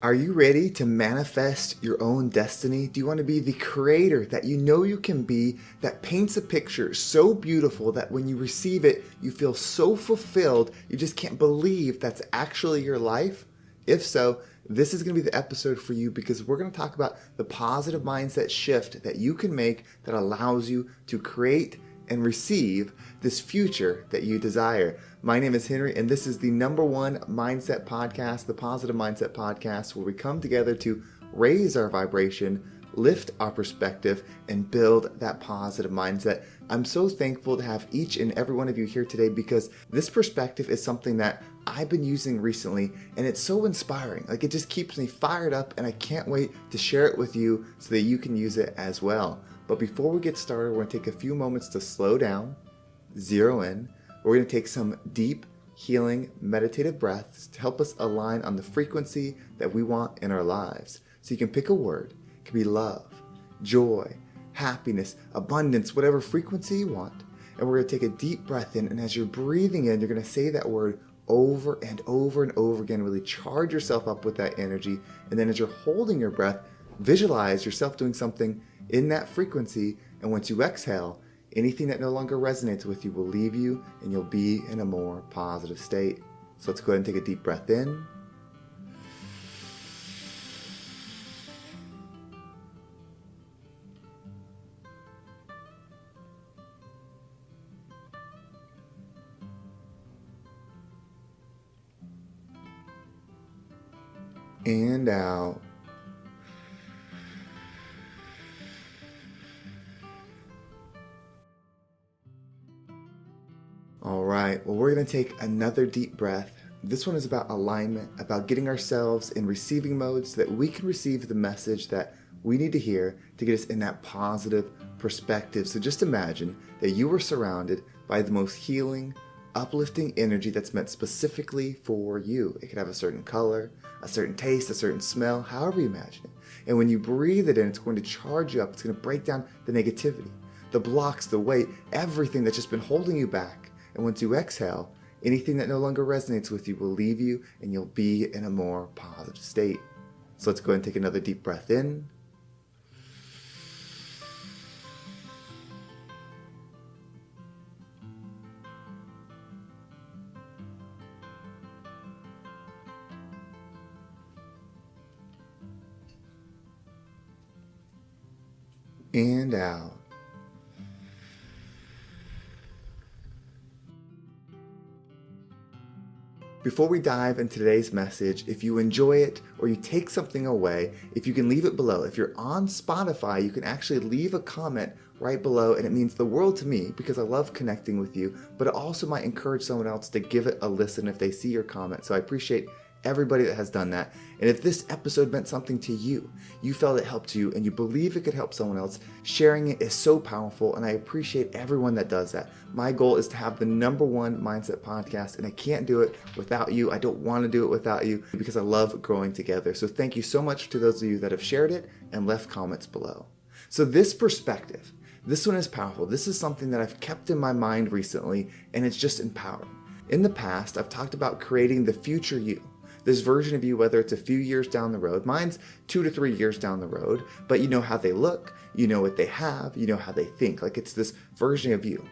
Are you ready to manifest your own destiny? Do you want to be the creator that you know you can be, that paints a picture so beautiful that when you receive it, you feel so fulfilled, you just can't believe that's actually your life? If so, this is going to be the episode for you because we're going to talk about the positive mindset shift that you can make that allows you to create and receive this future that you desire. My name is Henry, and this is the #1 mindset podcast, the Positive Mindset Podcast, where we come together to raise our vibration, lift our perspective, and build that positive mindset. I'm so thankful to have each and every one of you here today because this perspective is something that I've been using recently, and it's so inspiring. It just keeps me fired up, and I can't wait to share it with you so that you can use it as well. But before we get started, we're going to take a few moments to slow down, zero in. We're going to take some deep, healing, meditative breaths to help us align on the frequency that we want in our lives. So you can pick a word. It could be love, joy, happiness, abundance, whatever frequency you want. And we're going to take a deep breath in. And as you're breathing in, you're going to say that word over and over and over again. Really charge yourself up with that energy. And then as you're holding your breath, visualize yourself doing something in that frequency. And once you exhale, anything that no longer resonates with you will leave you and you'll be in a more positive state. So let's go ahead and take a deep breath in. And out. All right, well, we're going to take another deep breath. This one is about alignment, about getting ourselves in receiving mode so that we can receive the message that we need to hear to get us in that positive perspective. So just imagine that you were surrounded by the most healing, uplifting energy that's meant specifically for you. It could have a certain color, a certain taste, a certain smell, however you imagine it. And when you breathe it in, it's going to charge you up. It's going to break down the negativity, the blocks, the weight, everything that's just been holding you back. And once you exhale, anything that no longer resonates with you will leave you and you'll be in a more positive state. So let's go ahead and take another deep breath in. And out. Before we dive into today's message, if you enjoy it or you take something away, if you can leave it below. If you're on Spotify, you can actually leave a comment right below, and it means the world to me because I love connecting with you, but it also might encourage someone else to give it a listen if they see your comment. So I appreciate everybody that has done that. And if this episode meant something to you, you felt it helped you, and you believe it could help someone else, sharing it is so powerful, and I appreciate everyone that does that. My goal is to have the #1 mindset podcast, and I can't do it without you. I don't want to do it without you because I love growing together. So thank you so much to those of you that have shared it and left comments below. So this perspective, this one is powerful. This is something that I've kept in my mind recently, and it's just empowering. In the past, I've talked about creating the future you. This version of you, whether it's a few years down the road, mine's 2 to 3 years down the road, but you know how they look, you know what they have, you know how they think. It's this version of you.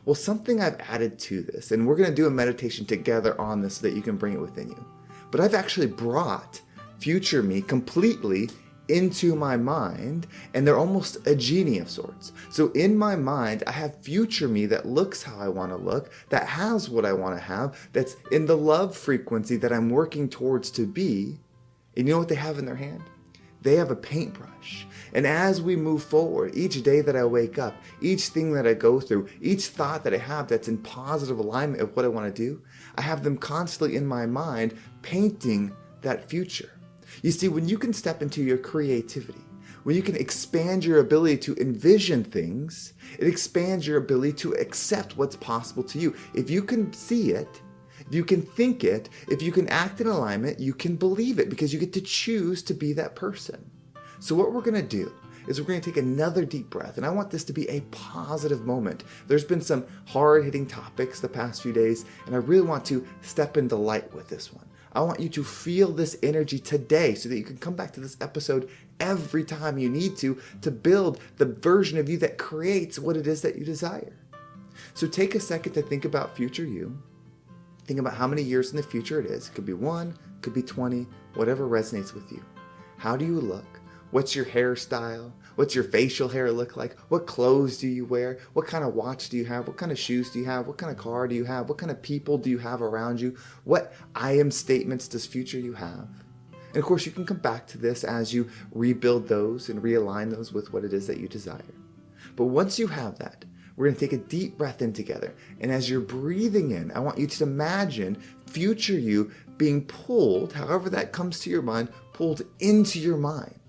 Well, something I've added to this, and we're going to do a meditation together on this so that you can bring it within you. But I've actually brought future me completely into my mind, and they're almost a genie of sorts. So in my mind, I have future me that looks how I want to look, that has what I want to have, that's in the love frequency that I'm working towards to be. And you know what they have in their hand? They have a paintbrush. And as we move forward, each day that I wake up, each thing that I go through, each thought that I have that's in positive alignment of what I want to do, I have them constantly in my mind painting that future. You see, when you can step into your creativity, when you can expand your ability to envision things, it expands your ability to accept what's possible to you. If you can see it, if you can think it, if you can act in alignment, you can believe it because you get to choose to be that person. So what we're going to do is we're going to take another deep breath, and I want this to be a positive moment. There's been some hard-hitting topics the past few days, and I really want to step into light with this one. I want you to feel this energy today so that you can come back to this episode every time you need to build the version of you that creates what it is that you desire. So take a second to think about future you. Think about how many years in the future it is. It could be 1, it could be 20, whatever resonates with you. How do you look? What's your hairstyle? What's your facial hair look like? What clothes do you wear? What kind of watch do you have? What kind of shoes do you have? What kind of car do you have? What kind of people do you have around you? What I am statements does future you have? And of course, you can come back to this as you rebuild those and realign those with what it is that you desire. But once you have that, we're going to take a deep breath in together. And as you're breathing in, I want you to imagine future you being pulled, however that comes to your mind, pulled into your mind.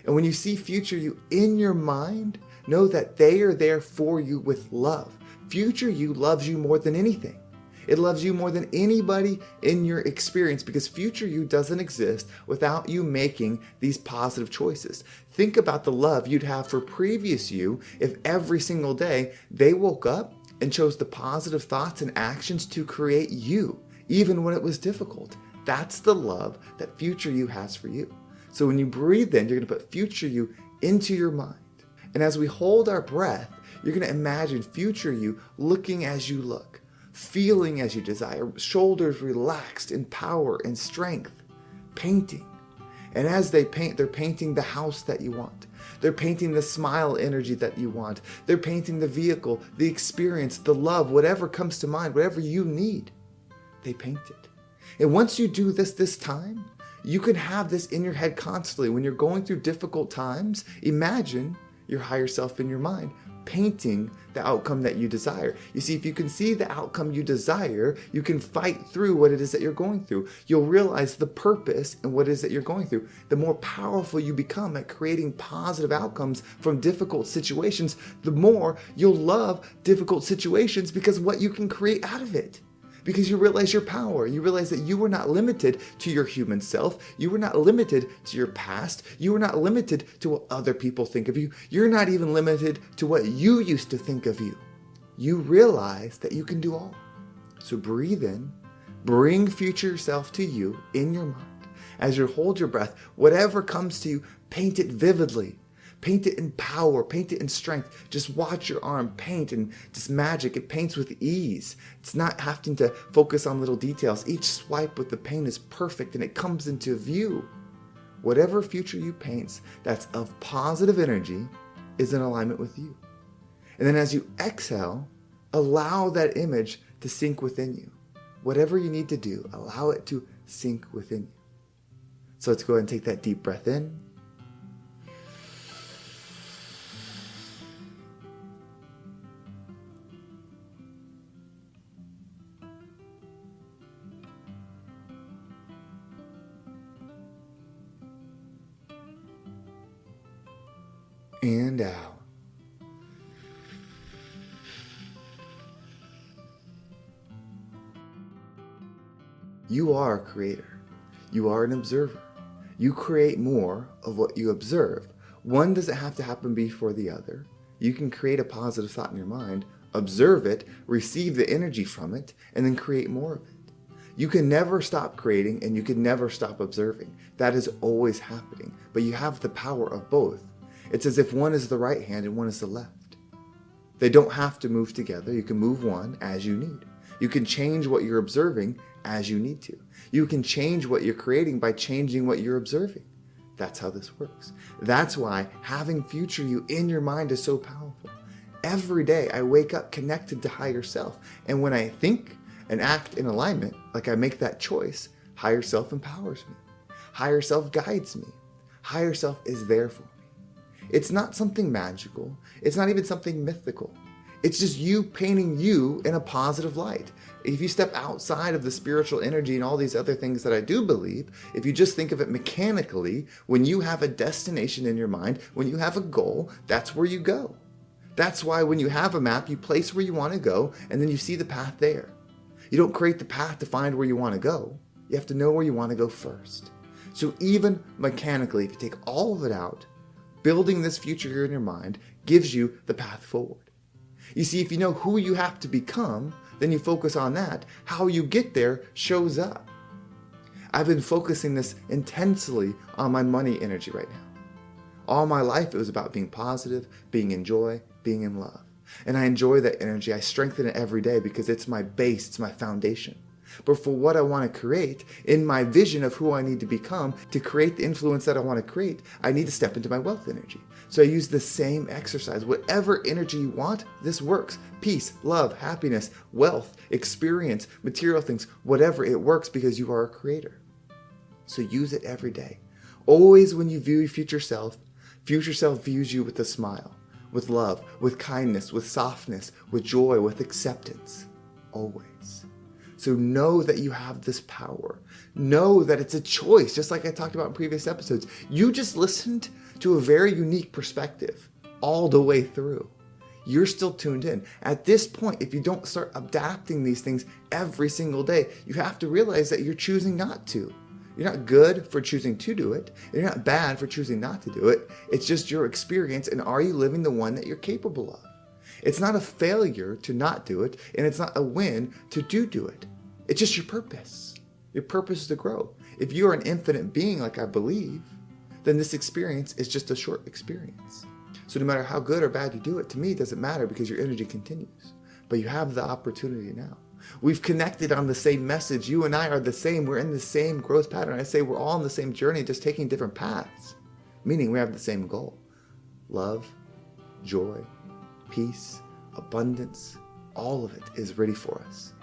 And when you see future you in your mind, know that they are there for you with love. Future you loves you more than anything. It loves you more than anybody in your experience because future you doesn't exist without you making these positive choices. Think about the love you'd have for previous you if every single day they woke up and chose the positive thoughts and actions to create you, even when it was difficult. That's the love that future you has for you. So when you breathe in, you're going to put future you into your mind. And as we hold our breath, you're going to imagine future you looking as you look, feeling as you desire, shoulders relaxed in power and strength, painting. And as they paint, they're painting the house that you want. They're painting the smile energy that you want. They're painting the vehicle, the experience, the love, whatever comes to mind, whatever you need, they paint it. And once you do this time, you can have this in your head constantly. When you're going through difficult times, imagine your higher self in your mind, painting the outcome that you desire. You see, if you can see the outcome you desire, you can fight through what it is that you're going through. You'll realize the purpose and what it is that you're going through. The more powerful you become at creating positive outcomes from difficult situations, the more you'll love difficult situations because what you can create out of it. Because you realize your power. You realize that you were not limited to your human self. You were not limited to your past. You were not limited to what other people think of you. You're not even limited to what you used to think of you. You realize that you can do all. So breathe in, bring future self to you in your mind. As you hold your breath, whatever comes to you, paint it vividly. Paint it in power, paint it in strength. Just watch your arm paint and just magic. It paints with ease. It's not having to focus on little details. Each swipe with the paint is perfect and it comes into view. Whatever future you paints that's of positive energy is in alignment with you. And then as you exhale, allow that image to sink within you. Whatever you need to do, allow it to sink within you. So let's go ahead and take that deep breath in. And out. You are a creator. You are an observer. You create more of what you observe. One doesn't have to happen before the other. You can create a positive thought in your mind, observe it, receive the energy from it, and then create more of it. You can never stop creating and you can never stop observing. That is always happening, but you have the power of both. It's as if one is the right hand and one is the left. They don't have to move together. You can move one as you need. You can change what you're observing as you need to. You can change what you're creating by changing what you're observing. That's how this works. That's why having future you in your mind is so powerful. Every day I wake up connected to higher self. And when I think and act in alignment, like I make that choice, higher self empowers me. Higher self guides me. Higher self is there for me. It's not something magical. It's not even something mythical. It's just you painting you in a positive light. If you step outside of the spiritual energy and all these other things that I do believe, if you just think of it mechanically, when you have a destination in your mind, when you have a goal, that's where you go. That's why when you have a map, you place where you want to go, and then you see the path there. You don't create the path to find where you want to go. You have to know where you want to go first. So even mechanically, if you take all of it out, building this future here in your mind gives you the path forward. You see, if you know who you have to become, then you focus on that. How you get there shows up. I've been focusing this intensely on my money energy right now. All my life it was about being positive, being in joy, being in love. And I enjoy that energy. I strengthen it every day because it's my base, it's my foundation. But for what I want to create, in my vision of who I need to become, to create the influence that I want to create, I need to step into my wealth energy. So I use the same exercise. Whatever energy you want, this works. Peace, love, happiness, wealth, experience, material things, whatever, it works because you are a creator. So use it every day. Always when you view your future self views you with a smile, with love, with kindness, with softness, with joy, with acceptance. Always. So know that you have this power. Know that it's a choice, just like I talked about in previous episodes. You just listened to a very unique perspective all the way through. You're still tuned in. At this point, if you don't start adapting these things every single day, you have to realize that you're choosing not to. You're not good for choosing to do it. You're not bad for choosing not to do it. It's just your experience, and are you living the one that you're capable of? It's not a failure to not do it, and it's not a win to do it. It's just your purpose. Your purpose is to grow. If you are an infinite being, like I believe, then this experience is just a short experience. So no matter how good or bad you do it, to me, it doesn't matter because your energy continues. But you have the opportunity now. We've connected on the same message. You and I are the same. We're in the same growth pattern. I say we're all on the same journey, just taking different paths. Meaning we have the same goal. Love, joy, peace, abundance, all of it is ready for us.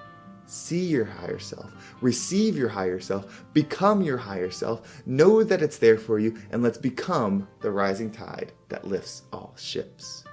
See your higher self, receive your higher self, become your higher self, know that it's there for you, and let's become the rising tide that lifts all ships.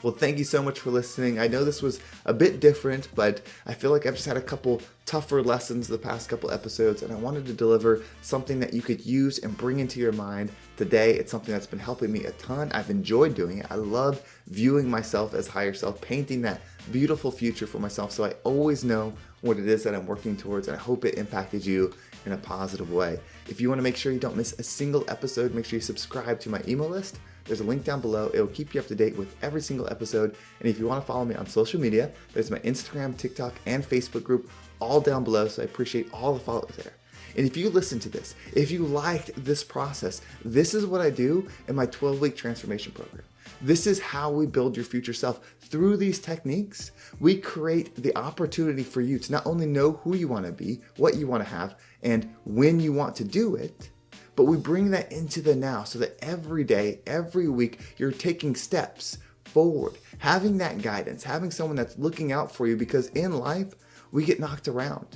Well, thank you so much for listening. I know this was a bit different, but I feel like I've just had a couple tougher lessons the past couple episodes, and I wanted to deliver something that you could use and bring into your mind today. It's something that's been helping me a ton. I've enjoyed doing it. I love viewing myself as higher self, painting that beautiful future for myself, so I always know what it is that I'm working towards, and I hope it impacted you in a positive way. If you want to make sure you don't miss a single episode, make sure you subscribe to my email list. There's a link down below. It will keep you up to date with every single episode. And if you want to follow me on social media, there's my Instagram, TikTok, and Facebook group all down below. So I appreciate all the followers there. And if you listen to this, if you liked this process, this is what I do in my 12-week transformation program. This is how we build your future self. Through these techniques, we create the opportunity for you to not only know who you want to be, what you want to have, and when you want to do it, but we bring that into the now so that every day, every week, you're taking steps forward, having that guidance, having someone that's looking out for you, because in life, we get knocked around.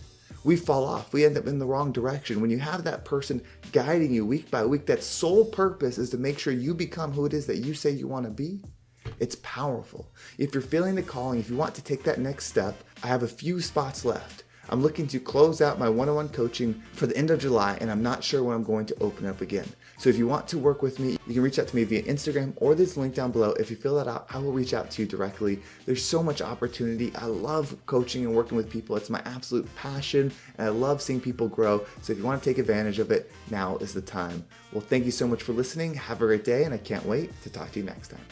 We fall off. We end up in the wrong direction. When you have that person guiding you week by week, that sole purpose is to make sure you become who it is that you say you want to be. It's powerful. If you're feeling the calling, if you want to take that next step, I have a few spots left. I'm looking to close out my one-on-one coaching for the end of July, and I'm not sure when I'm going to open up again. So if you want to work with me, you can reach out to me via Instagram, or there's a link down below. If you fill that out, I will reach out to you directly. There's so much opportunity. I love coaching and working with people. It's my absolute passion, and I love seeing people grow. So if you want to take advantage of it, now is the time. Well, thank you so much for listening. Have a great day, and I can't wait to talk to you next time.